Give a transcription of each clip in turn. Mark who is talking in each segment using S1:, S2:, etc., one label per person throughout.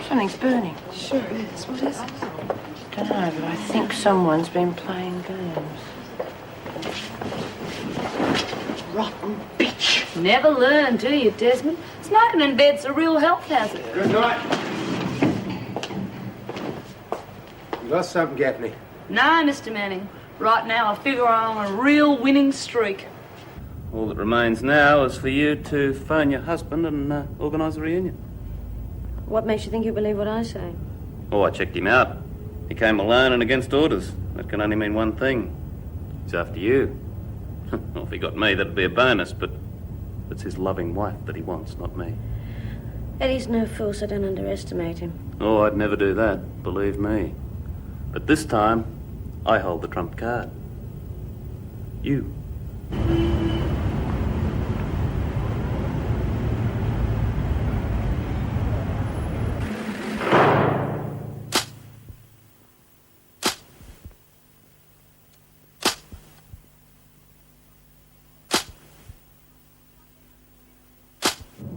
S1: Something's burning.
S2: Sure is. What is it?
S1: Don't know, but I think someone's been playing games. Rotten bitch.
S3: Never learn, do you, Desmond? Smoking in bed's a real health hazard.
S4: Good night. You got something, Gaffney?
S3: No, Mr. Manning. Right now, I figure I'm on a real winning streak.
S5: All that remains now is for you to phone your husband and organise a reunion.
S6: What makes you think you believe what I say?
S5: Oh, I checked him out. He came alone and against orders. That can only mean one thing. He's after you. Well, if he got me, that'd be a bonus, but it's his loving wife that he wants, not me.
S6: Eddie's no fool, so don't underestimate him.
S5: Oh, I'd never do that, believe me. But this time, I hold the trump card. You.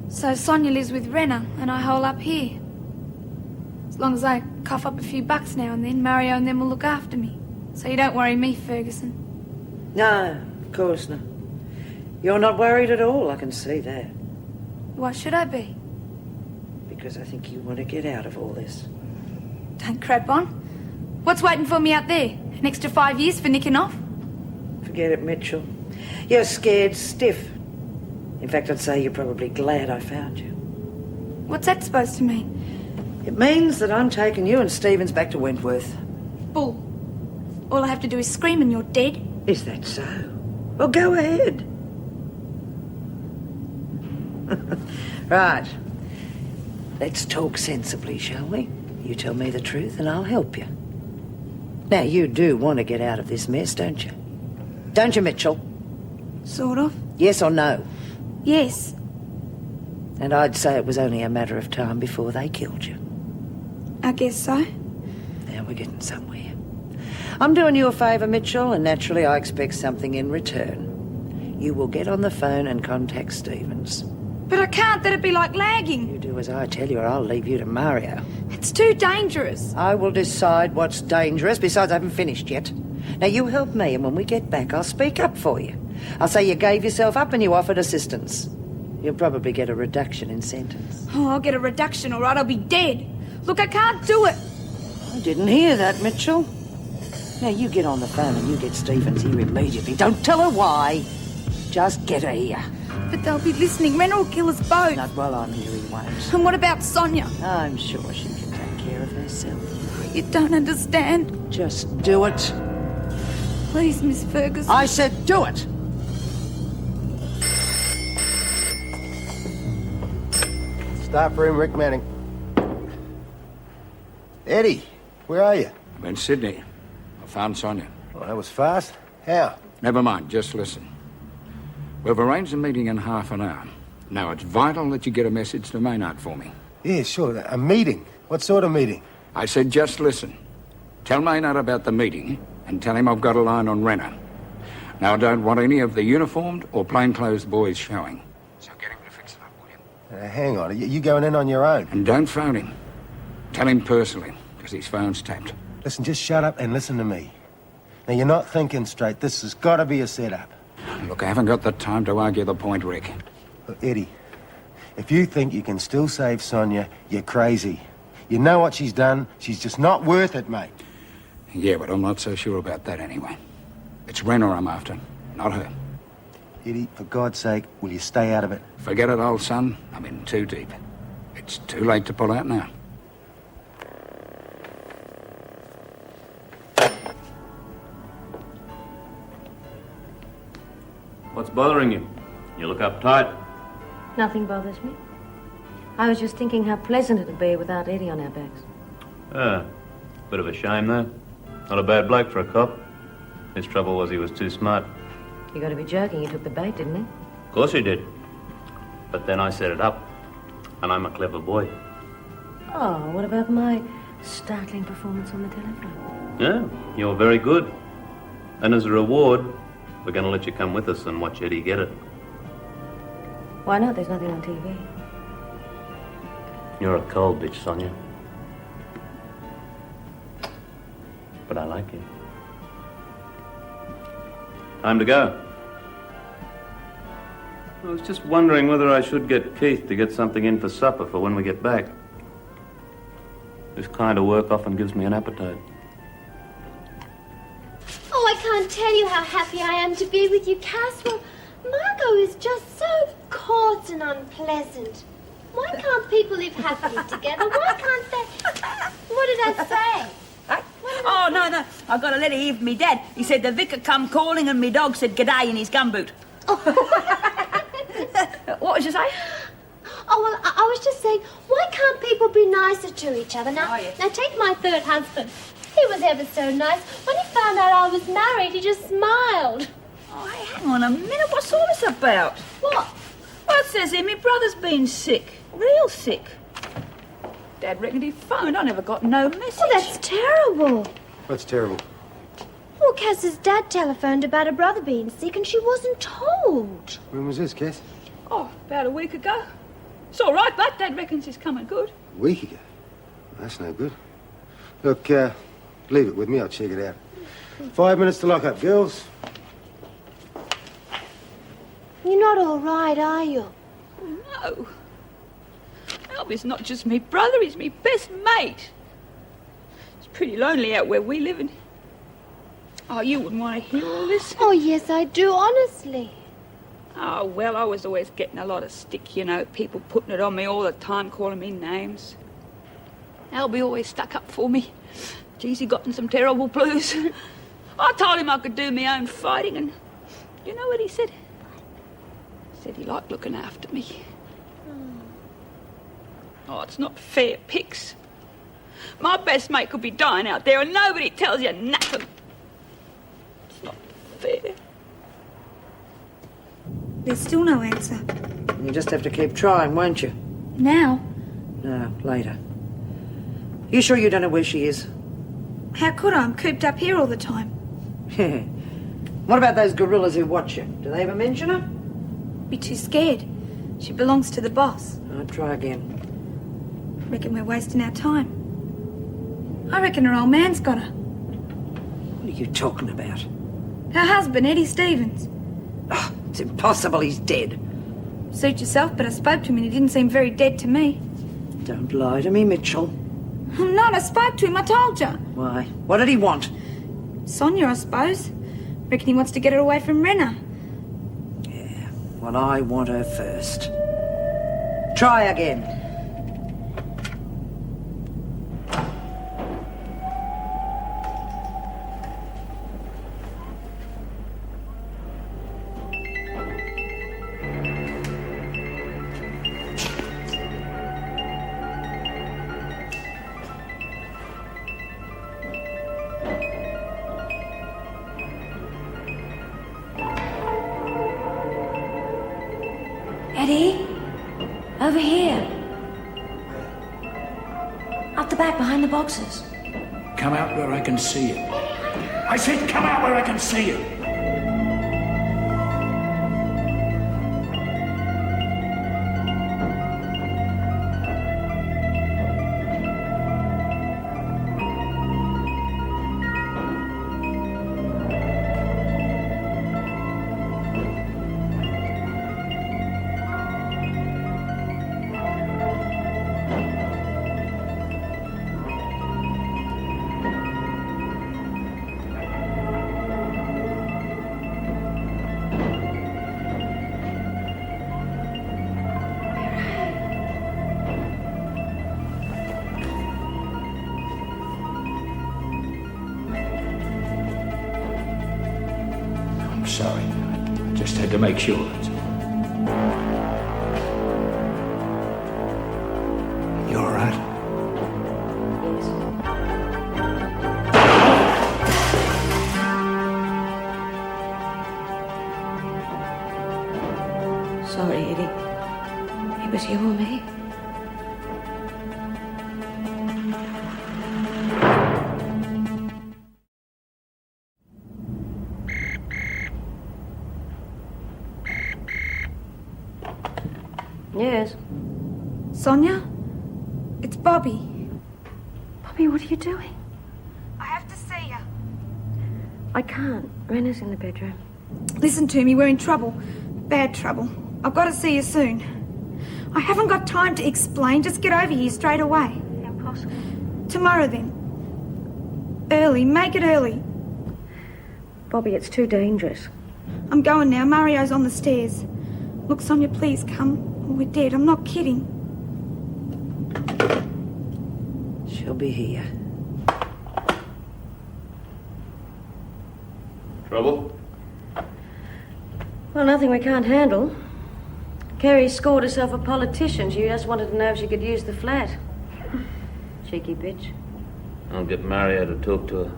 S7: So Sonia lives with Renner and I hole up here. As long as I cough up a few bucks now and then, Mario and them will look after me. So you don't worry me, Ferguson.
S2: No, of course not. You're not worried at all, I can see that.
S7: Why should I be?
S2: Because I think you want to get out of all this.
S7: Don't crap on. What's waiting for me out there? An extra 5 years for nicking off?
S2: Forget it, Mitchell. You're scared stiff. In fact, I'd say you're probably glad I found you.
S7: What's that supposed to mean?
S2: It means that I'm taking you and Stevens back to Wentworth.
S7: Bull. All I have to do is scream and you're dead.
S2: Is that so? Well, go ahead. Right. Let's talk sensibly, shall we? You tell me the truth and I'll help you. Now, you do want to get out of this mess, don't you? Don't you, Mitchell?
S7: Sort of.
S2: Yes or no?
S7: Yes.
S2: And I'd say it was only a matter of time before they killed you.
S7: I guess so.
S2: Now we're getting somewhere. I'm doing you a favour, Mitchell, and naturally I expect something in return. You will get on the phone and contact Stevens.
S7: But I can't, that'd be like lagging.
S2: You do as I tell you or I'll leave you to Mario.
S7: It's too dangerous.
S2: I will decide what's dangerous. Besides, I haven't finished yet. Now you help me, and when we get back, I'll speak up for you. I'll say you gave yourself up and you offered assistance. You'll probably get a reduction in sentence.
S7: Oh, I'll get a reduction, all right? I'll be dead. Look, I can't do it.
S2: I didn't hear that, Mitchell. Now you get on the phone and you get Stevens here immediately. Don't tell her why. Just get her here.
S7: But they'll be listening. Renner will kill us both.
S2: Not while I'm here, he won't.
S7: And what about Sonia?
S2: I'm sure she can take care of herself.
S7: You don't understand.
S2: Just do it.
S7: Please, Miss Ferguson.
S2: I said do it.
S4: Staff room, Rick Manning. Eddie, where are you?
S8: I'm in Sydney. I found Sonia.
S4: Well, that was fast. How?
S8: Never mind, just listen. We've arranged a meeting in half an hour. Now, it's vital that you get a message to Maynard for me.
S4: Yeah, sure. A meeting. What sort of meeting?
S8: I said just listen. Tell Maynard about the meeting and tell him I've got a line on Renner. Now, I don't want any of the uniformed or plainclothes boys showing. So get him to fix it up, will you?
S4: Hang on. Are you going in on your own?
S8: And don't phone him. Tell him personally, because his phone's tapped.
S4: Listen, just shut up and listen to me. Now, you're not thinking straight. This has got to be a setup.
S8: Look, I haven't got the time to argue the point, Rick.
S4: Look, Eddie, if you think you can still save Sonia, you're crazy. You know what she's done. She's just not worth it, mate.
S8: Yeah, but I'm not so sure about that anyway. It's Renner I'm after, not her.
S4: Eddie, for God's sake, will you stay out of it?
S8: Forget it, old son. I'm in too deep. It's too late to pull out now.
S5: What's bothering you? You look uptight.
S6: Nothing bothers me. I was just thinking how pleasant it'd be without Eddie on our backs.
S5: Bit of a shame, though. Not a bad bloke for a cop. His trouble was he was too smart.
S6: You got to be joking. He took the bait, didn't he?
S5: Of course he did. But then I set it up. And I'm a clever boy.
S6: Oh, what about my startling performance on the telephone?
S5: Yeah, you're very good. And as a reward, we're going to let you come with us and watch Eddie get it.
S6: Why not? There's nothing on TV.
S5: You're a cold bitch, Sonia. but I like you. Time to go. I was just wondering whether I should get Keith to get something in for supper for when we get back. This kind of work often gives me an appetite.
S9: Oh, I can't tell you how happy I am to be with you, Cass. Well, Margot is just so coarse and unpleasant. Why can't people live happily together? Why can't they... What did I say?
S10: Oh, no. I got a letter here from me dad. He said the vicar come calling and me dog said g'day in his gumboot. What was you saying?
S9: Oh, well, I was just saying, why can't people be nicer to each other? Now,
S10: Oh, yeah.
S9: now take my third husband. He was ever so nice. When he found out I was married, he just smiled.
S10: Oh, hey, hang on a minute. What's all this about?
S9: What?
S10: Well, it says here my brother's been sick. Real sick. Dad reckoned he phoned. I never got no message.
S9: Oh, that's terrible.
S4: That's terrible.
S9: Well, Cass's dad telephoned about her brother being sick and she wasn't told.
S4: When was this, Cass?
S10: Oh, about a week ago. It's all right, but Dad reckons he's coming good.
S4: A week ago? That's no good. Look, leave it with me. I'll check it out. 5 minutes to lock up, girls.
S9: You're not all right, are you?
S10: No. Albie's not just me brother, he's me best mate. It's pretty lonely out where we live in. Oh, you wouldn't want to hear all this.
S9: Oh, yes, I do, honestly.
S10: Oh, well, I was always getting a lot of stick, you know, people putting it on me all the time, calling me names. Albie always stuck up for me. Geez, he got in some terrible blues. I told him I could do my own fighting, and you know what he said? He said he liked looking after me. Oh, it's not fair, Pix. My best mate could be dying out there and nobody tells you nothing. It's not fair.
S7: There's still no answer.
S2: You just have to keep trying, won't you?
S7: Now?
S2: No, later. You sure you don't know where she is?
S7: How could I? I'm cooped up here all the time.
S2: What about those gorillas who watch you? Do they ever mention her?
S7: Be too scared. She belongs to the boss.
S2: I'll try again.
S7: Reckon we're wasting our time. I reckon her old man's got her.
S2: What are you talking about?
S7: Her husband, Eddie Stevens.
S2: Oh, it's impossible, he's dead.
S7: Suit yourself, but I spoke to him and he didn't seem very dead to me.
S2: Don't lie to me, Mitchell.
S7: I'm not, I spoke to him, I told you.
S2: Why? What did he want?
S7: Sonia, I suppose. Reckon he wants to get her away from Renner.
S2: Yeah, well, I want her first. Try again.
S6: Eddie? Over here. Out the back, behind the boxes.
S8: Come out where I can see you. I said come out where I can see you. I'm sorry. I just had to make sure. You all right?
S6: Sorry, Eddie. It was you or me. Yes.
S7: Sonia? It's Bobby.
S6: Bobby, what are you doing?
S7: I have to see you.
S6: I can't. Rena's in the bedroom.
S7: Listen to me, we're in trouble. Bad trouble. I've got to see you soon. I haven't got time to explain. Just get over here straight away.
S6: Impossible.
S7: Tomorrow then. Early. Make it early.
S6: Bobby, it's too dangerous.
S7: I'm going now. Mario's on the stairs. Look, Sonia, please come. We're dead. I'm not kidding.
S2: She'll be here.
S5: Trouble?
S6: Well, nothing we can't handle. Kerry scored herself a politician. She just wanted to know if she could use the flat. Cheeky bitch.
S5: I'll get Mario to talk to her.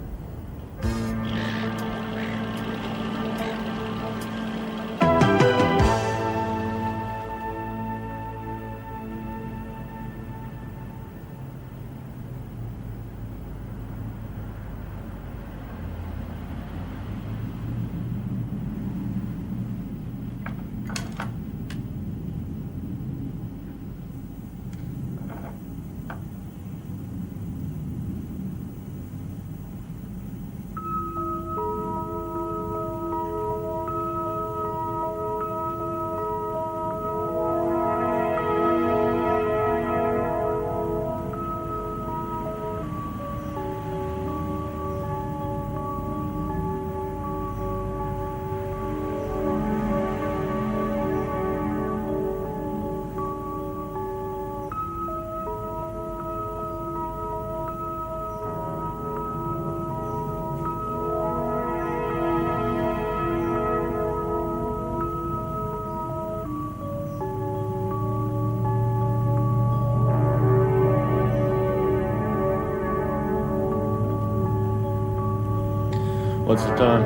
S5: What's the time?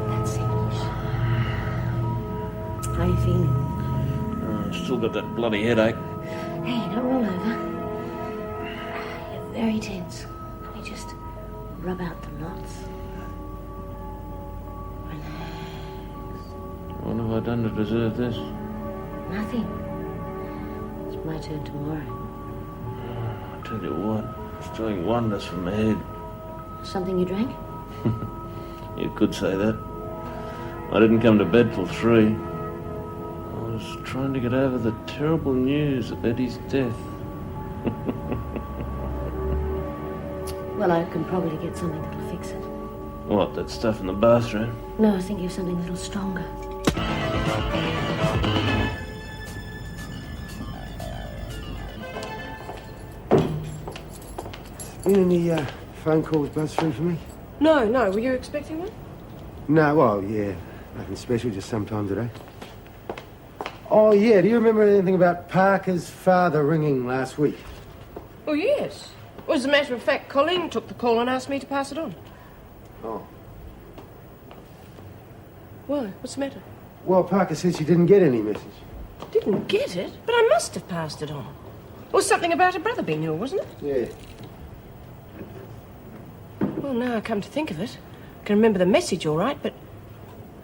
S6: That's English. How are you feeling?
S5: Still got that bloody headache.
S6: Hey, don't roll over. You're very tense. Let me just rub out the knots. Relax.
S5: What have I done to deserve this?
S6: Nothing. It's my turn tomorrow.
S5: I tell you what, it's doing wonders for my head.
S6: Something you drank?
S5: You could say that. I didn't come to bed till 3. I was trying to get over the terrible news of Eddie's death.
S6: Well, I can probably get something that'll fix it.
S5: What, that stuff in the bathroom?
S6: No, I was thinking of something a little stronger.
S4: Been any phone calls buzzed through for me?
S1: No. Were you expecting one?
S4: No, well, yeah. Nothing special, just sometime today. Oh, yeah, do you remember anything about Parker's father ringing last week?
S1: Oh, yes. Well, as a matter of fact, Colleen took the call and asked me to pass it on.
S4: Oh.
S1: Why? What's the matter?
S4: Well, Parker said she didn't get any message.
S1: Didn't get it, but I must have passed it on. It was something about her brother being ill, wasn't it?
S4: Yeah.
S1: Well, now I come to think of it, I can remember the message all right, but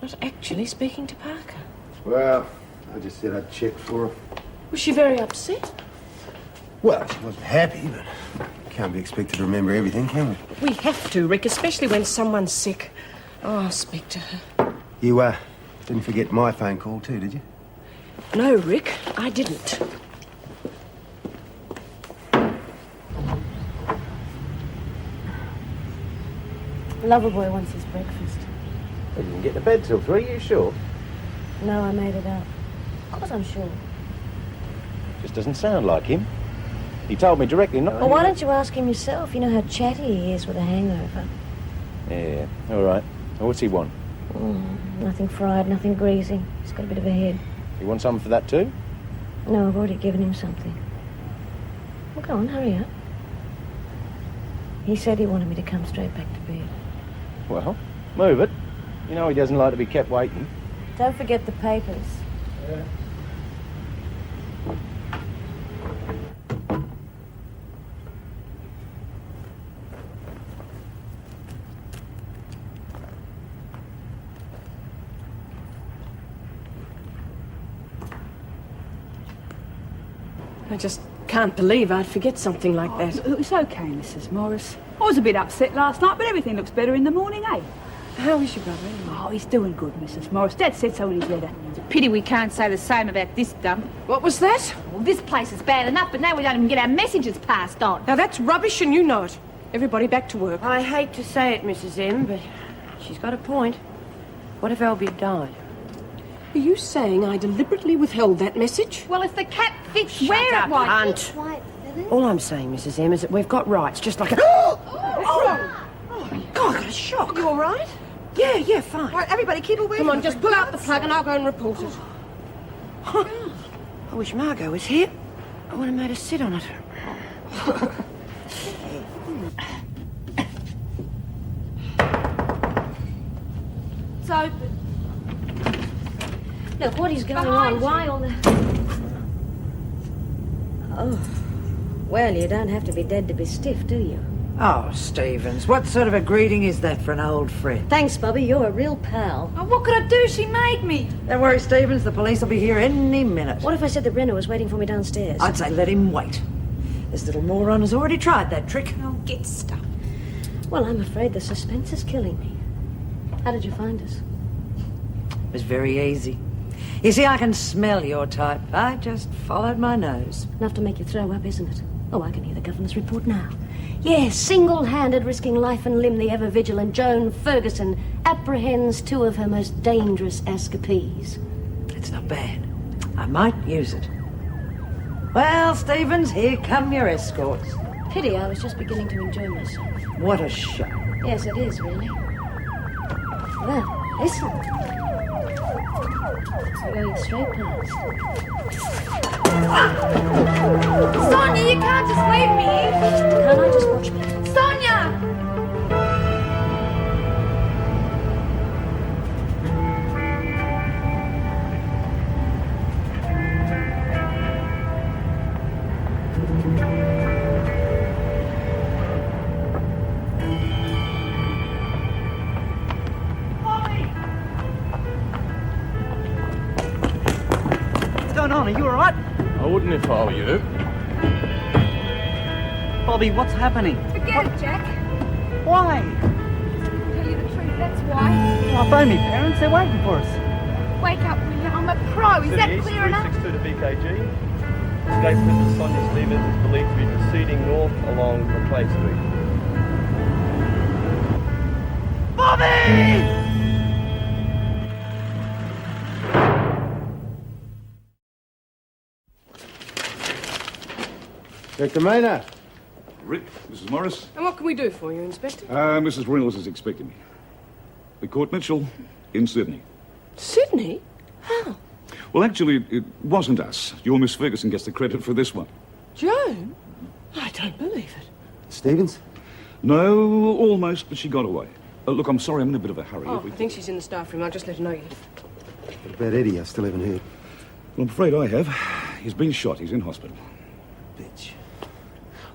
S1: not actually speaking to Parker.
S4: Well, I just said I'd check for her.
S1: Was she very upset?
S4: Well, she wasn't happy, but can't be expected to remember everything, can we?
S1: We have to, Rick, especially when someone's sick. Oh, I'll speak to her.
S4: You, didn't forget my phone call too, did you?
S1: No, Rick, I didn't.
S6: Loverboy wants his breakfast.
S4: Well, you didn't get to bed till 3, you sure?
S6: No, I made it up. Of course I'm sure.
S11: Just doesn't sound like him. He told me directly not...
S6: Well, why don't you ask him yourself? You know how chatty he is with a hangover.
S11: Yeah, all right. Well, what's he want?
S6: Nothing fried, nothing greasy. He's got a bit of a head.
S11: You want something for that too?
S6: No, I've already given him something. Well, go on, hurry up. He said he wanted me to come straight back to bed.
S11: Well, move it. You know he doesn't like to be kept waiting.
S6: Don't forget the papers.
S4: Yeah.
S1: I just can't believe I'd forget something like that.
S10: It's okay, Mrs. Morris. I was a bit upset last night, but everything looks better in the morning, eh?
S1: How is your brother anyway?
S10: Oh, he's doing good, Mrs. Morris. Dad said so in his letter. It's a pity we can't say the same about this dump.
S1: What was that?
S9: Well, this place is bad enough, but now we don't even get our messages passed on.
S1: Now that's rubbish and you know it. Everybody back to work.
S6: I hate to say it, Mrs. M, but she's got a point. What if Albie died?
S1: Are you saying I deliberately withheld that message?
S9: Well, if the cat fits where it was.
S6: Hunt.
S9: Right, Phyllis.
S6: All I'm saying, Mrs. M, is that we've got rights, just like a...
S1: Oh,
S6: God, I got a shock.
S1: you all right?
S6: Yeah, fine.
S1: Right, everybody keep away. Come on, just pull out the plug and I'll go and report it.
S6: I wish Margot was here. I would have made her sit on it.
S7: It's open.
S6: Look, what is going
S7: Behind
S6: on? Why all the... Oh. Well, you don't have to be dead to be stiff, do you?
S2: Oh, Stevens, what sort of a greeting is that for an old friend?
S6: Thanks, Bobby. You're a real pal.
S7: Oh, what could I do? She made me.
S2: Don't worry, Stevens, the police will be here any minute.
S6: What if I said that Brenner was waiting for me downstairs?
S2: I'd say let him wait. This little moron has already tried that trick.
S7: Oh, get stuck.
S6: Well, I'm afraid the suspense is killing me. How did you find us?
S2: It was very easy. You see, I can smell your type. I just followed my nose.
S6: Enough to make you throw up, isn't it? Oh, I can hear the governor's report now. Yes, single-handed, risking life and limb, the ever-vigilant Joan Ferguson apprehends two of her most dangerous escapees.
S2: It's not bad. I might use it. Well, Stevens, here come your escorts.
S6: Pity, I was just beginning to enjoy myself.
S2: What a show.
S6: Yes, it is, really. Well, listen. We're going straight past.
S7: Sonia, you can't just leave me here.
S6: Can't I just watch me?
S7: Sonia!
S12: What's going on? Are you all right?
S11: I wouldn't if I were you.
S12: Bobby, what's happening?
S7: Forget it, Jack.
S12: Why?
S7: Tell you the truth, that's why.
S12: I phoned me parents. They're waiting for us.
S7: Wake up, William. I'm a pro. Is that clear enough?
S13: 362 to BKG. Escape Princess Sonia Stevens is believed to be proceeding north along McClay Street.
S12: Bobby!
S4: Dr. Maynard.
S8: Rick, Mrs. Morris.
S1: And what can we do for you, Inspector?
S8: Mrs. Reynolds is expecting me. We caught Mitchell in Sydney.
S1: Sydney? How?
S8: Well, actually, it wasn't us. Your Miss Ferguson gets the credit for this one.
S1: Joan? I don't believe it.
S4: Stevens?
S8: No, almost, but she got away. Look, I'm sorry, I'm in a bit of a hurry.
S1: Oh, I think she's in the staff room. I'll just let her know you.
S4: What about Eddie? I still haven't heard.
S8: Well, I'm afraid I have. He's been shot. He's in hospital.
S4: Bitch.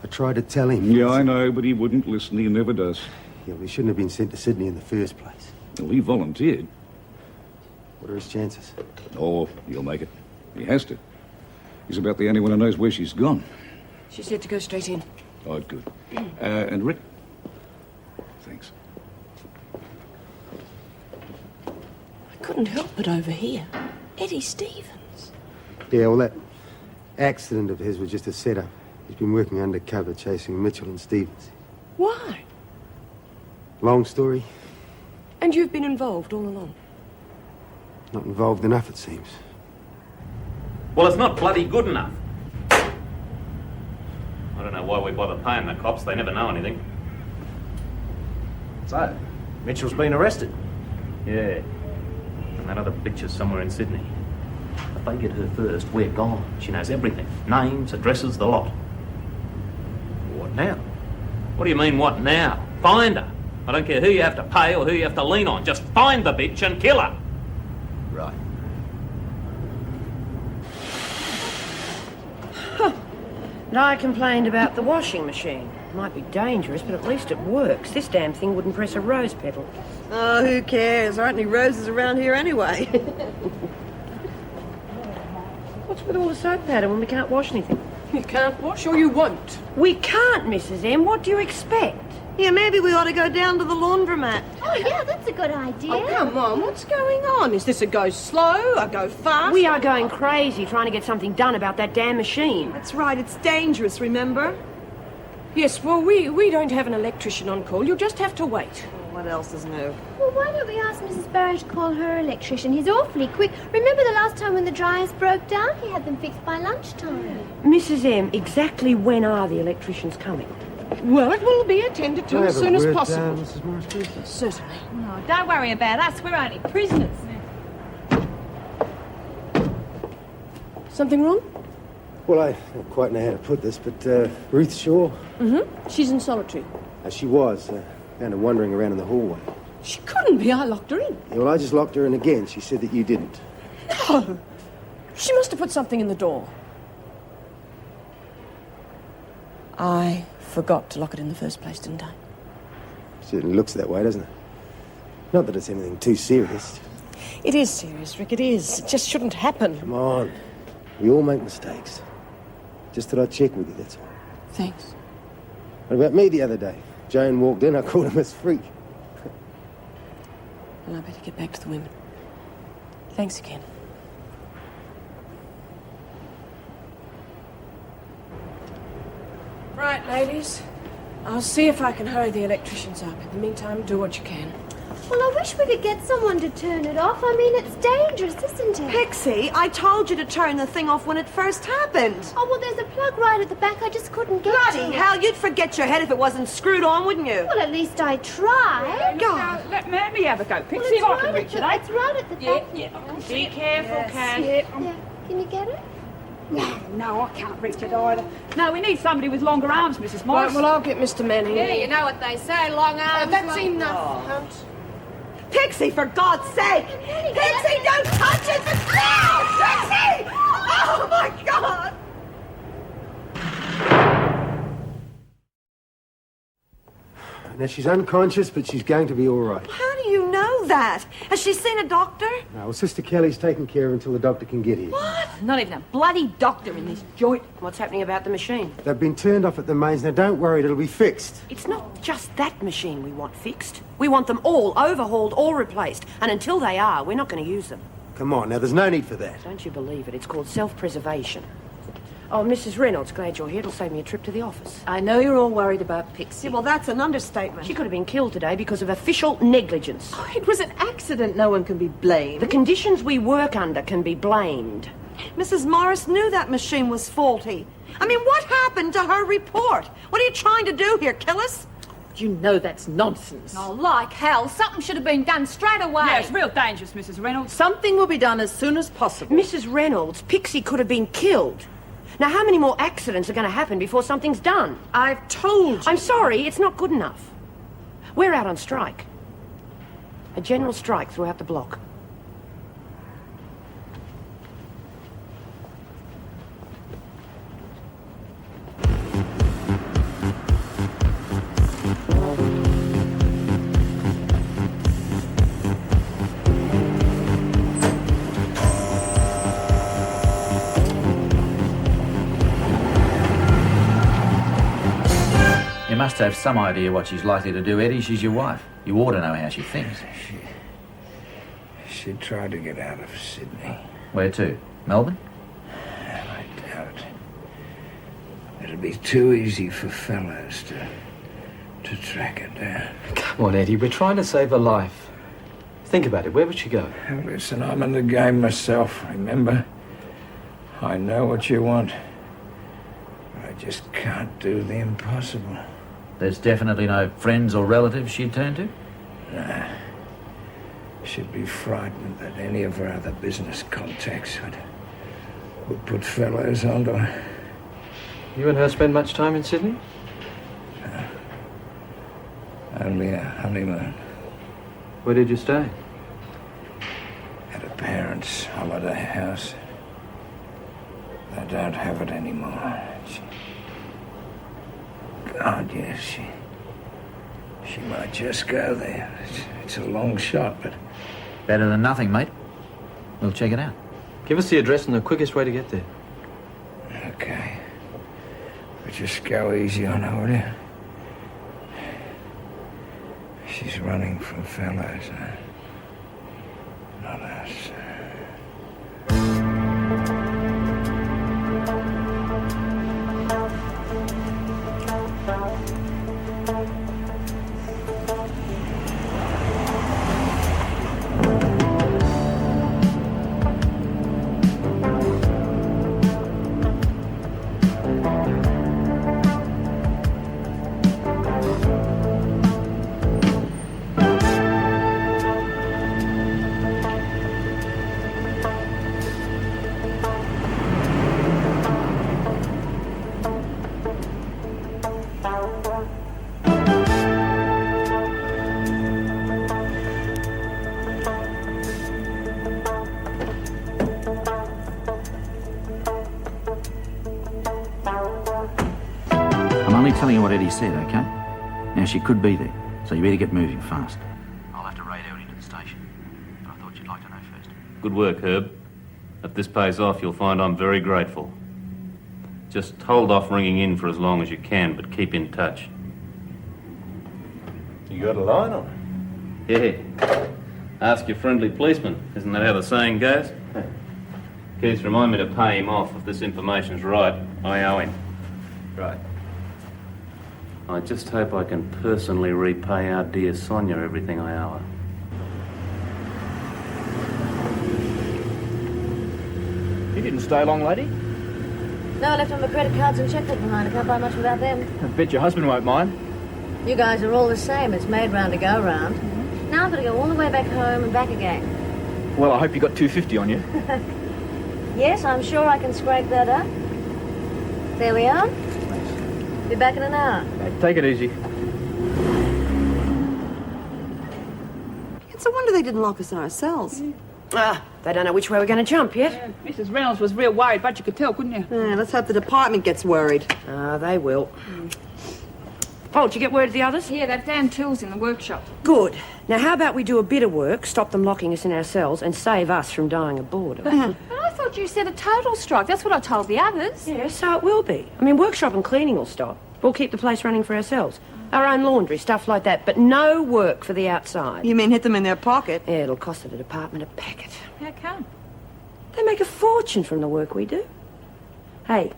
S4: I tried to tell him.
S8: Yeah, I know, but he wouldn't listen. He never does.
S4: Yeah, well, he shouldn't have been sent to Sydney in the first place.
S8: Well, he volunteered.
S4: What are his chances?
S8: Oh, he'll make it. He has to. He's about the only one who knows where she's gone.
S1: She said to go straight in.
S8: Oh, good. And Rick? Thanks.
S1: I couldn't help but overhear. Eddie Stevens.
S4: Yeah, well, that accident of his was just a setup. He's been working undercover chasing Mitchell and Stevens.
S1: Why?
S4: Long story.
S1: And you've been involved all along?
S4: Not involved enough, it seems.
S5: Well, it's not bloody good enough. I don't know why we bother paying the cops. They never know anything.
S11: So, Mitchell's been arrested.
S5: Yeah. And that other bitch is somewhere in Sydney. If they get her first, we're gone. She knows everything. Names, addresses, the lot.
S11: What now?
S5: What do you mean, what now? Find her. I don't care who you have to pay or who you have to lean on. Just find the bitch and kill her.
S11: Right.
S6: And I complained about the washing machine. Might be dangerous, but at least it works. This damn thing wouldn't press a rose petal.
S14: Oh, who cares? There aren't any roses around here anyway.
S6: What's with all the soap powder when we can't wash anything?
S1: You can't wash or you won't.
S6: We can't, Mrs. M. What do you expect?
S14: Yeah, maybe we ought to go down to the laundromat.
S9: Oh, yeah, that's a good idea.
S1: Oh, come on, what's going on? Is this a go slow, a go fast?
S6: We are going crazy trying to get something done about that damn machine.
S14: That's right, it's dangerous, remember?
S1: Yes, well, we don't have an electrician on call. You'll just have to wait.
S14: What else is new?
S9: Well, why don't we ask Mrs. Barrow to call her electrician? He's awfully quick. Remember the last time when the dryers broke down? He had them fixed by lunchtime.
S6: Mrs. M, exactly when are the electricians coming?
S1: Well, it will be attended to as soon as possible.
S4: Mrs. Morris, please?
S1: Certainly.
S10: No, don't worry about us. We're only prisoners.
S1: Something wrong?
S4: Well, I don't quite know how to put this, but Ruth Shaw,
S1: Mm-hmm. She's in solitary.
S4: she was, found her wandering around in the hallway.
S1: She couldn't be. I locked her in.
S4: Yeah, well, I just locked her in again. She said that you didn't.
S1: No. She must have put something in the door. I forgot to lock it in the first place, didn't I?
S4: Certainly looks that way, doesn't it? Not that it's anything too serious.
S1: It is serious, Rick. It is. It just shouldn't happen.
S4: Come on. We all make mistakes. Just thought I'd check with you, that's all.
S1: Thanks.
S4: What about me the other day? Joan walked in, I called him a freak.
S1: Well, I better get back to the women. Thanks again. Right, ladies. I'll see if I can hurry the electricians up. In the meantime, do what you can.
S9: Well, I wish we could get someone to turn it off. I mean, it's dangerous, isn't it?
S14: Pixie, I told you to turn the thing off when it first happened.
S9: Oh, well, there's a plug right at the back. I just couldn't get
S14: Bloody
S9: to it.
S14: hell, you'd forget your head if it wasn't screwed on, wouldn't you?
S9: Well, at least I tried.
S10: God. Let me have a go, Pixie.
S9: Well,
S10: If I can reach it, eh?
S9: it's right at the
S10: Yeah,
S9: back.
S10: yeah.
S1: Be careful, Cat.
S9: Yeah. Can you get it?
S10: No, I can't reach it either. No, we need somebody with longer arms, Mrs.
S1: Right,
S10: Morris.
S1: well, I'll get Mr. Manning.
S15: Yeah, you know what they say, long arms.
S1: That's enough, Hunt.
S14: Pixie, for God's sake! Pixie, don't touch it! No! Pixie! Oh, my God!
S4: Now, she's unconscious, but she's going to be all right.
S14: How do you know that? Has she seen a doctor?
S4: Now, well, Sister Kelly's taking care of her until the doctor can get here.
S10: Not even a bloody doctor in this joint.
S6: What's happening about the machine?
S4: They've been turned off at the mains. Now, don't worry, it'll be fixed.
S6: It's not just that machine we want fixed. We want them all overhauled or replaced. And until they are, we're not going to use them.
S4: Come on, now, there's no need for that.
S6: Don't you believe it? It's called self-preservation. Oh, Mrs. Reynolds, glad you're here. It'll save me a trip to the office.
S15: I know you're all worried about Pixie.
S14: Yeah, well, that's an understatement.
S6: She could have been killed today because of official negligence.
S14: Oh, it was an accident. No one can be blamed.
S6: The conditions we work under can be blamed.
S14: Mrs. Morris knew that machine was faulty. I mean, what happened to her report? What are you trying to do here, kill us?
S15: You know that's nonsense.
S10: Oh, like hell. Something should have been done straight away. Yeah, it's real dangerous, Mrs. Reynolds.
S15: Something will be done as soon as possible.
S6: Mrs. Reynolds, Pixie could have been killed. Now, how many more accidents are going to happen before something's done?
S15: I've told you.
S6: I'm sorry, it's not good enough. We're out on strike. A general strike throughout the block.
S16: You must have some idea what she's likely to do, Eddie. She's your wife. You ought to know how she thinks.
S8: She tried to get out of Sydney.
S16: Where to? Melbourne?
S8: I doubt. It'd be too easy for fellows to track her down.
S17: Come on, Eddie, we're trying to save her life. Think about it, where would she go?
S8: Now, listen, I'm in the game myself, remember? I know what you want. I just can't do the impossible.
S16: There's definitely no friends or relatives she'd turn to?
S8: Nah. She'd be frightened that any of her other business contacts would put fellows onto her.
S17: You and her spend much time in Sydney?
S8: Only a honeymoon.
S17: Where did you stay?
S8: At a parent's holiday house. They don't have it anymore. God, yes, she might just go there. It's a long shot, but...
S16: Better than nothing, mate. We'll check it out.
S17: Give us the address and the quickest way to get there.
S8: Okay. But just go easy on her, will you? She's running from fellows, huh? Not us.
S16: I'm only telling you what Eddie said, okay? Now, she could be there, so you better get moving fast. I'll have to raid out into the station, but I thought you'd like to know first.
S5: Good work, Herb. If this pays off, you'll find I'm very grateful. Just hold off ringing in for as long as you can, but keep in touch.
S11: You got a line on
S5: Yeah. Ask your friendly policeman. Isn't that how the saying goes? Keith, remind me to pay him off if this information's right. I owe him.
S11: Right.
S5: I just hope I can personally repay our dear Sonia everything I owe her.
S18: You didn't stay long, lady?
S6: No, I left all my credit cards and checkbook behind. I can't buy much without them.
S18: I bet your husband won't mind.
S6: You guys are all the same. It's made round to go round. Now I've got to go all the way back home and back again.
S18: Well, I hope you got $250 on you.
S6: Yes, I'm sure I can scrape that up. There we are. Be back in an hour.
S18: Take it easy.
S14: It's a wonder they didn't lock us in our cells.
S1: Ah, they don't know which way we're going to jump yet.
S10: Yeah, Mrs. Reynolds was real worried, but you could tell, couldn't you?
S14: Yeah, let's hope the department gets worried.
S1: Ah, they will. Oh, did you get word of the others?
S10: Yeah, they've down tools in the workshop.
S1: Good. Now, how about we do a bit of work, stop them locking us in our cells, and save us from dying of boredom?
S10: But I thought you said a total strike. That's what I told the others.
S1: Yeah, so it will be. I mean, workshop and cleaning will stop. We'll keep the place running for ourselves. Our own laundry, stuff like that, but no work for the outside.
S14: You mean hit them in their pocket?
S1: Yeah, it'll cost the department a packet.
S10: How come?
S1: They make a fortune from the work we do. Hey,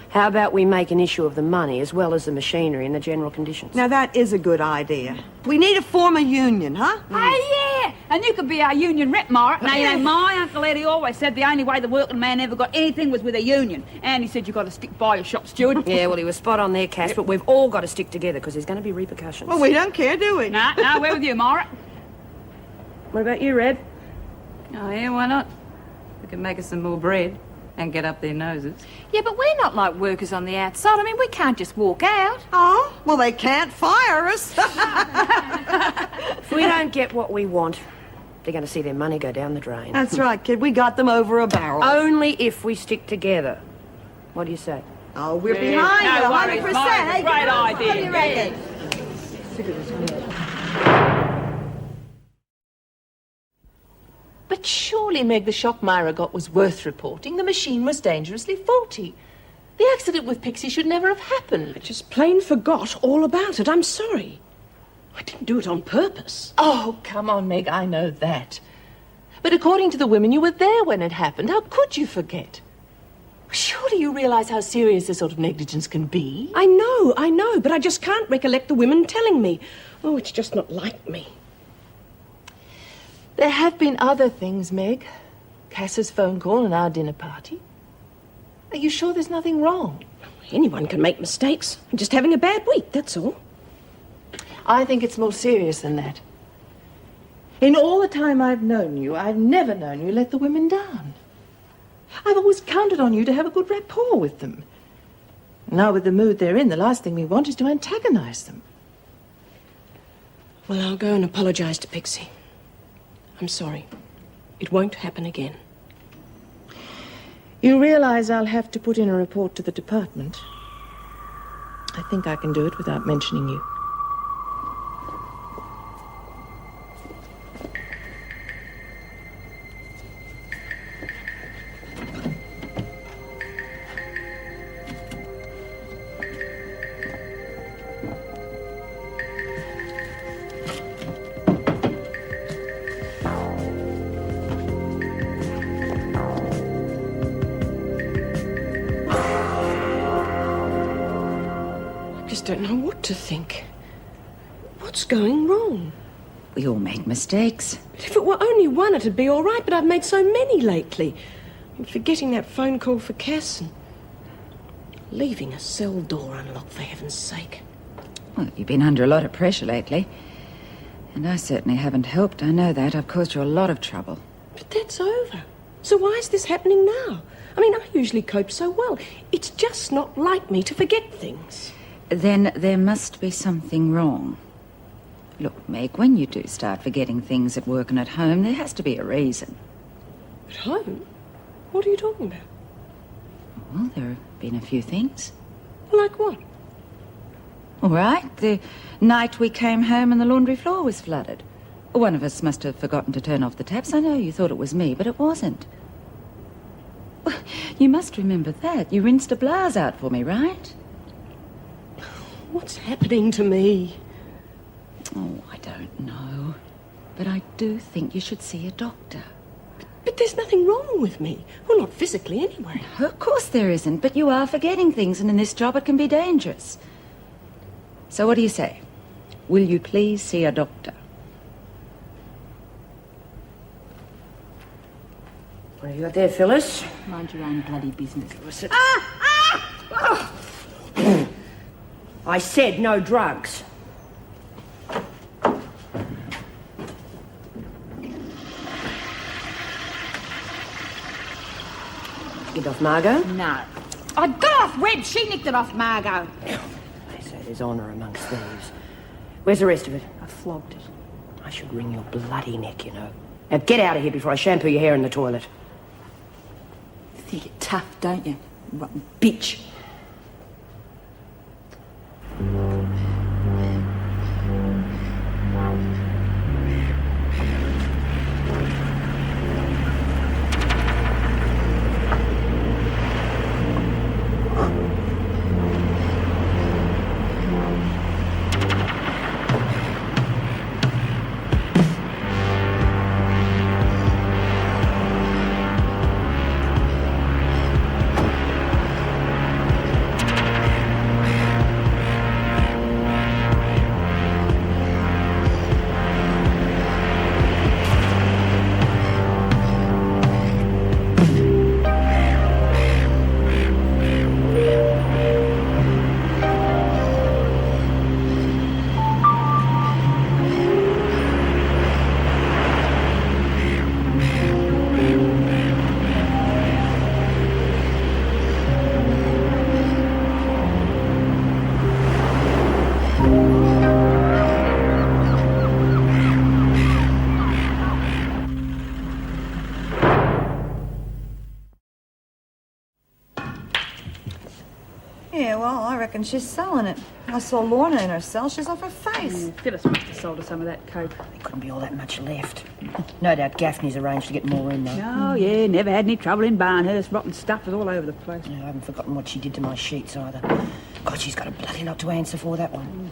S1: how about we make an issue of the money as well as the machinery and the general conditions?
S14: Now, that is a good idea. We need to form a union, huh?
S10: Hey, yeah! And you could be our union rep, Mara. Now, you know, my Uncle Eddie always said the only way the working man ever got anything was with a union. And he said you've got to stick by your shop steward.
S1: Yeah, well, he was spot on there, Cass, but we've all got to stick together because there's going to be repercussions.
S14: Well, we don't care, do we?
S10: No, we're with you, Mara.
S1: What about you, Red?
S19: Oh, yeah, why not? We can make us some more bread and get up their noses.
S7: Yeah, but we're not like workers on the outside. I mean, we can't just walk out.
S14: Oh, well, they can't fire us.
S1: If we don't get what we want, they're going to see their money go down the drain.
S14: That's right, kid. We got them over a barrel.
S1: Only if we stick together. What do you say?
S14: Oh, we're behind you,
S10: No worries,
S14: 100%.
S10: Mara.
S14: Hey,
S10: Great idea.
S14: What do you reckon?
S15: But surely, Meg, the shock Myra got was worth reporting. The machine was dangerously faulty. The accident with Pixie should never have happened.
S1: I just plain forgot all about it. I'm sorry. I didn't do it on purpose.
S15: Oh, come on, Meg, I know that. But according to the women, you were there when it happened. How could you forget? Surely you realize how serious this sort of negligence can be.
S1: I know, but I just can't recollect the women telling me. Oh, it's just not like me.
S15: There have been other things, Meg. Cass's phone call and our dinner party. Are you sure there's nothing wrong?
S1: Anyone can make mistakes. I'm just having a bad week, that's all.
S15: I think it's more serious than that. In all the time I've known you, I've never known you let the women down. I've always counted on you to have a good rapport with them. Now, with the mood they're in, the last thing we want is to antagonize them.
S1: Well, I'll go and apologize to Pixie. I'm sorry. It won't happen again.
S15: You realize I'll have to put in a report to the department. I think I can do it without mentioning you.
S1: just don't know what to think. What's going wrong?
S2: We all make mistakes.
S1: But if it were only one, it'd be all right, but I've made so many lately. I'm forgetting that phone call for Cass and leaving a cell door unlocked, for heaven's sake.
S2: Well, you've been under a lot of pressure lately. And I certainly haven't helped. I know that. I've caused you a lot of trouble.
S1: But that's over. So why is this happening now? I mean, I usually cope so well. It's just not like me to forget things.
S2: Then there must be something wrong. Look, Meg, when you do start forgetting things at work and at home, there has to be a reason.
S1: At home? What are you talking about?
S2: Well, there have been a few things.
S1: Like what?
S2: All right, the night we came home and the laundry floor was flooded. One of us must have forgotten to turn off the taps. I know you thought it was me, but it wasn't. Well, you must remember that. You rinsed a blouse out for me, right?
S1: What's happening to me?
S2: Oh, I don't know. But I do think you should see a doctor.
S1: But there's nothing wrong with me. Well, not physically, anyway.
S2: Of course there isn't, but you are forgetting things, and in this job it can be dangerous. So what do you say? Will you please see a doctor?
S1: What have you got there, Phyllis?
S19: Mind your own bloody business.
S1: I said no drugs. Get off Margot?
S19: No. I got off Webb. She nicked it off Margot.
S1: They say there's honour amongst thieves. Where's the rest of it?
S19: I flogged it.
S1: I should wring your bloody neck, you know. Now get out of here before I shampoo your hair in the toilet.
S19: You think you're tough, don't you? Rotten bitch.
S20: Yeah, well, I reckon she's selling it. I saw Lorna in her cell. She's off her face.
S19: Phyllis must have sold her some of that coke.
S1: There couldn't be all that much left. No doubt Gaffney's arranged to get more in, though.
S19: Oh, yeah, never had any trouble in Barnhurst. Rotten stuff was all over the place.
S1: Yeah, I haven't forgotten what she did to my sheets, either. God, she's got a bloody lot to answer for, that one.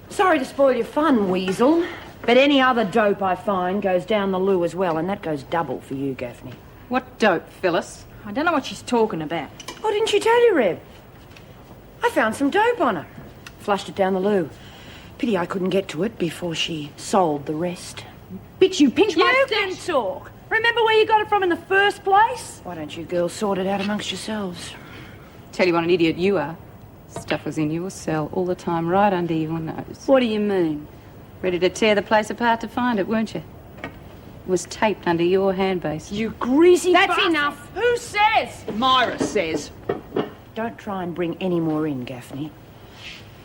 S1: Sorry to spoil your fun, Weasel. But any other dope I find goes down the loo as well, and that goes double for you, Gaffney.
S19: What dope, Phyllis? I don't know what she's talking about.
S1: Oh, didn't she tell you, Reb? I found some dope on her. Flushed it down the loo. Pity I couldn't get to it before she sold the rest.
S19: Bitch, you pinched my... You can talk. Remember where you got it from in the first place?
S1: Why don't you girls sort it out amongst yourselves?
S19: Tell you what an idiot you are. Stuff was in your cell all the time, right under your nose. What do you mean? Ready to tear the place apart to find it, weren't you? It was taped under your hand base.
S1: You greasy
S19: That's
S1: bastard.
S19: enough. Who says? Myra says.
S1: Don't try and bring any more in, Gaffney.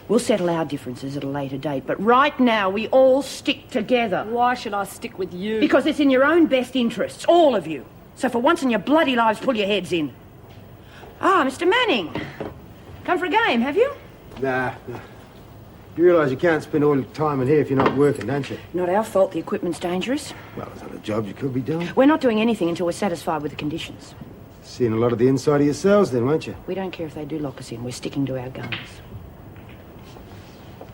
S1: We'll settle our differences at a later date, but right now we all stick together.
S19: Why should I stick with you?
S1: Because it's in your own best interests, all of you. So for once in your bloody lives, pull your heads in. Ah, Mr. Manning. Come for a game, have you?
S4: Nah. You realise you can't spend all your time in here if you're not working, don't you?
S1: Not our fault the equipment's dangerous.
S4: Well, there's other jobs you could be doing.
S1: We're not doing anything until we're satisfied with the conditions.
S4: Seeing a lot of the inside of your cells then, won't you?
S1: We don't care if they do lock us in. We're sticking to our guns.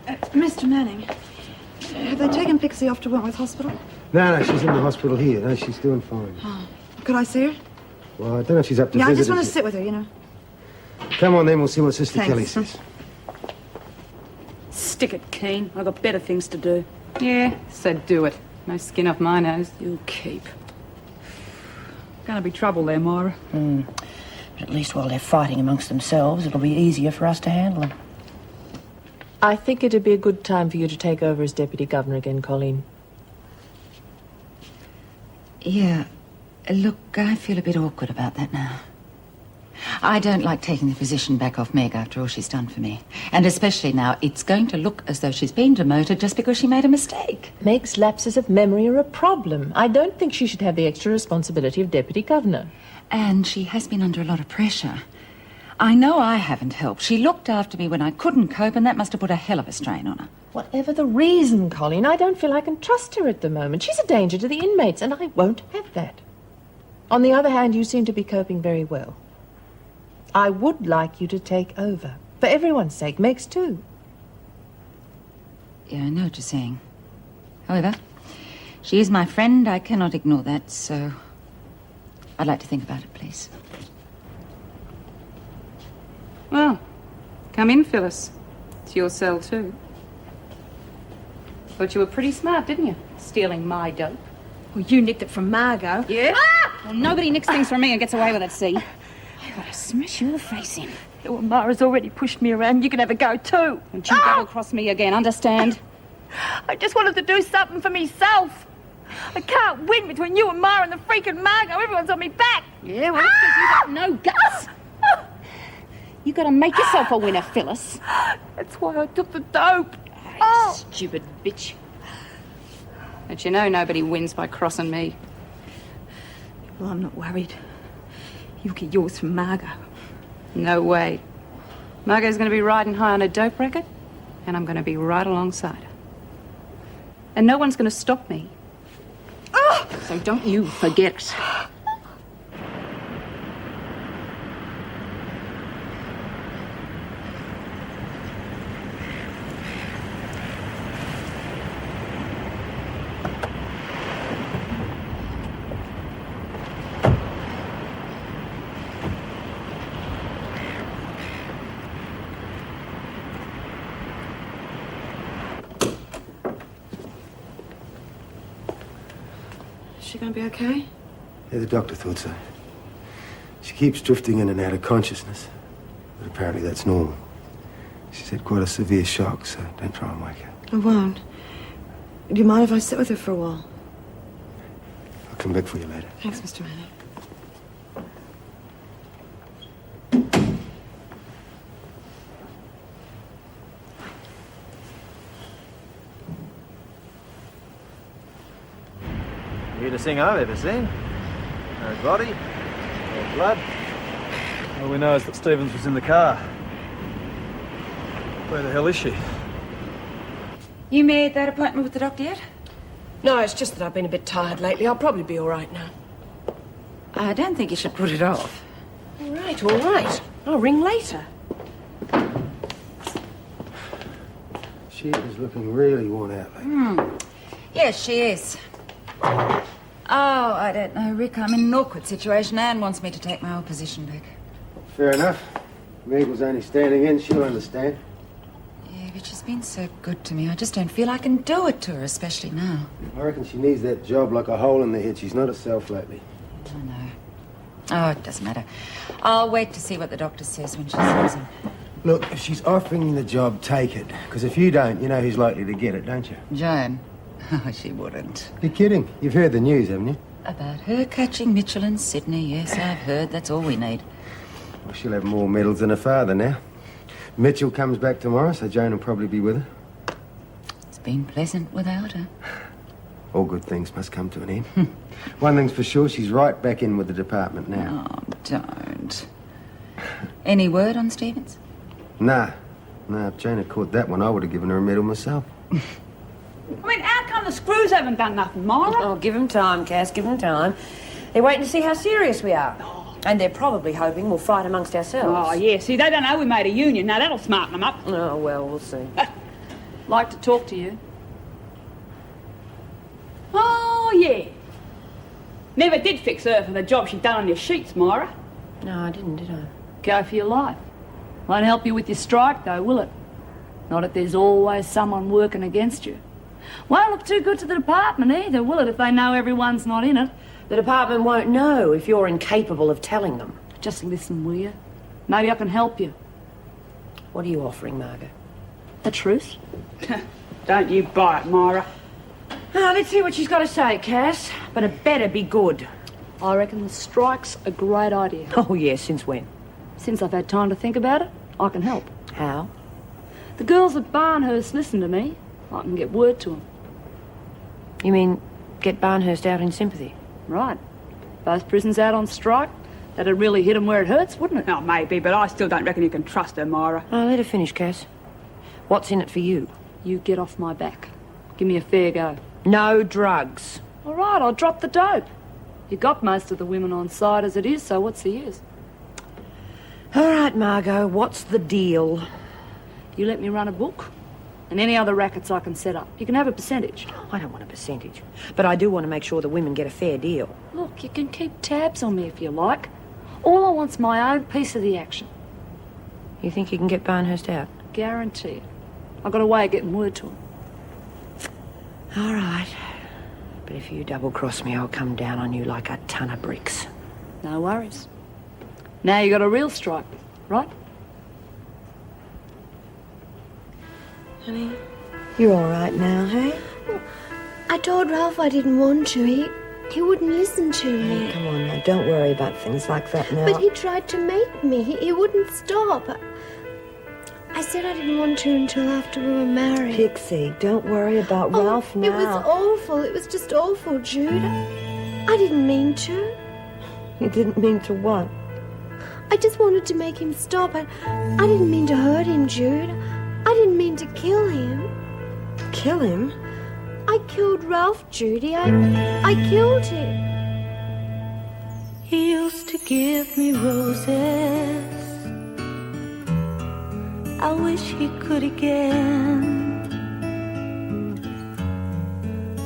S20: Mr. Manning, have they taken Pixie off to Wentworth Hospital?
S4: No, she's in the hospital here. No, she's doing fine.
S20: Oh. Could I see her?
S4: Well, I don't know if she's up to
S20: Yeah, I just
S4: visitors
S20: want to
S4: yet.
S20: sit with her, you know.
S4: Come on then, we'll see what Sister
S10: Thanks.
S4: Kelly says.
S10: Stick it, Keen. I've got better things to do.
S19: Yeah, so do it. No skin off my nose.
S10: You'll keep. Gonna be trouble there, Myra.
S15: At least while they're fighting amongst themselves, it'll be easier for us to handle them.
S21: I think it'd be a good time for you to take over as Deputy Governor again, Colleen.
S22: Yeah. Look, I feel a bit awkward about that now. I don't like taking the position back off Meg after all she's done for me. And especially now, it's going to look as though she's been demoted just because she made a mistake.
S21: Meg's lapses of memory are a problem. I don't think she should have the extra responsibility of Deputy Governor.
S22: And she has been under a lot of pressure. I know I haven't helped. She looked after me when I couldn't cope, and that must have put a hell of a strain on her.
S21: Whatever the reason, Colleen, I don't feel I can trust her at the moment. She's a danger to the inmates, and I won't have that. On the other hand, you seem to be coping very well. I would like you to take over. For everyone's sake, Meg's too.
S22: Yeah, I know what you're saying. However, she is my friend. I cannot ignore that, so I'd like to think about it, please.
S19: Well, come in, Phyllis. It's your cell, too. Thought you were pretty smart, didn't you? Stealing my dope.
S10: Well, you nicked it from Margot.
S19: Yeah? Well, nobody nicks things from me and gets away with it, see? I gotta smash your face in.
S10: Well, Mara's already pushed me around. You can have a go too.
S19: Don't you double-cross me again, understand?
S10: I just wanted to do something for myself. I can't win between you and Mara and the freaking Margot. Everyone's on me back.
S19: Yeah, well, it's 'cause you got no guts. You gotta make yourself a winner, Phyllis.
S10: That's why I took the dope.
S19: Stupid bitch. But you know nobody wins by crossing me.
S10: Well, I'm not worried. You'll get yours from Margot.
S19: No way. Margot's gonna be riding high on a dope record, and I'm gonna be right alongside her. And no one's gonna stop me. So don't you forget it.
S1: Is she going to be okay?
S4: Yeah, the doctor thought so. She keeps drifting in and out of consciousness, but apparently that's normal. She's had quite a severe shock, so don't try and wake her.
S1: I won't. Do you mind if I sit with her for a while?
S4: I'll come back for you later.
S1: Thanks, Mr. Manning.
S11: Weirdest thing I've ever seen. No body, no blood.
S13: All we know is that Stevens was in the car. Where the hell is she?
S22: You made that appointment with the doctor yet?
S1: No, it's just that I've been a bit tired lately. I'll probably be all right now.
S22: I don't think you should put it off.
S1: All right, all right. I'll ring later.
S4: She is looking really worn out lately.
S22: Yes, she is. Oh, I don't know, Rick. I'm in an awkward situation. Anne wants me to take my old position back.
S4: Fair enough. Meg was only standing in. She'll understand.
S22: Yeah, but she's been so good to me. I just don't feel I can do it to her, especially now.
S4: I reckon she needs that job like a hole in the head. She's not herself lately.
S22: I know. Oh, it doesn't matter. I'll wait to see what the doctor says when she sees him.
S4: Look, if she's offering you the job, take it. Because if you don't, you know who's likely to get it, don't you?
S22: Joan? Oh, she wouldn't.
S4: You're kidding. You've heard the news, haven't you?
S22: About her catching Mitchell in Sydney, yes, I've heard. That's all we need.
S4: Well, she'll have more medals than her father now. Mitchell comes back tomorrow, so Joan will probably be with her.
S22: It's been pleasant without her.
S4: All good things must come to an end. One thing's for sure, she's right back in with the department now.
S22: Oh, don't. Any word on Stevens?
S4: Nah. If Joan had caught that one, I would have given her a medal myself.
S10: I mean, how come the screws haven't done nothing, Myra?
S1: Oh, give them time, Cass, give them time. They're waiting to see how serious we are. And they're probably hoping we'll fight amongst ourselves.
S10: Oh, yeah, see, they don't know we made a union. Now, that'll smarten them up.
S1: Oh, well, we'll see.
S10: Like to talk to you. Oh, yeah. Never did fix her for the job she'd done on your sheets, Myra.
S1: No, I didn't, did I?
S10: Go for your life.
S3: Won't help you with your strike, though, will it? Not if there's always someone working against you. Won't look too good to the department either, will it, if they know everyone's not in it?
S1: The department won't know if you're incapable of telling them.
S3: Just listen, will you? Maybe I can help you.
S1: What are you offering, Margot?
S3: The truth? Don't you buy it, Myra.
S1: Now, let's hear what she's got to say, Cass. But it better be good.
S3: I reckon the strike's a great idea.
S1: Oh, yes, since when?
S3: Since I've had time to think about it, I can help.
S1: How?
S3: The girls at Barnhurst listen to me. I can get word to them.
S1: You mean get Barnhurst out in sympathy?
S3: Right. Both prisons out on strike. That'd really hit them where it hurts, wouldn't it?
S10: Oh, maybe, but I still don't reckon you can trust her, Myra.
S1: Oh, let her finish, Cass. What's in it for you?
S3: You get off my back. Give me a fair go.
S1: No drugs.
S3: All right, I'll drop the dope. You got most of the women on side as it is, so what's the use?
S1: All right, Margot, what's the deal?
S3: You let me run a book, and any other rackets I can set up. You can have a percentage.
S1: I don't want a percentage, but I do want to make sure the women get a fair deal.
S3: Look, you can keep tabs on me if you like. All I want's my own piece of the action.
S1: You think you can get Barnhurst out?
S3: Guaranteed. I've got a way of getting word to him.
S1: All right. But if you double-cross me, I'll come down on you like a ton of bricks.
S3: No worries. Now you got a real strike, right?
S1: Honey, you're all right now, hey?
S9: Well, I told Ralph I didn't want to. He wouldn't listen to me.
S1: Oh, come on now, don't worry about things like that now.
S9: But he tried to make me. He wouldn't stop. I said I didn't want to until after we were married.
S1: Pixie, don't worry about Ralph now.
S9: It was awful. It was just awful, Jude. I didn't mean to.
S1: You didn't mean to what?
S9: I just wanted to make him stop. I didn't mean to hurt him, Jude. I didn't mean to kill him.
S1: Kill him?
S9: I killed Ralph, Judy. I killed him.
S12: He used to give me roses. I wish he could again.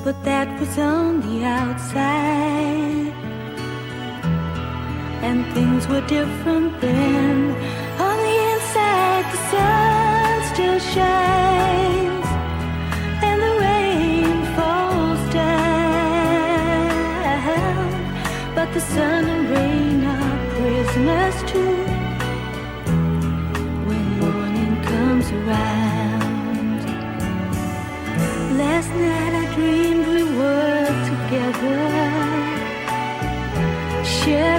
S12: But that was on the outside, and things were different then. On the inside, the sun still shines, and the rain falls down. But the sun and rain are prisoners too. When morning comes around, last night I dreamed we were together, sharing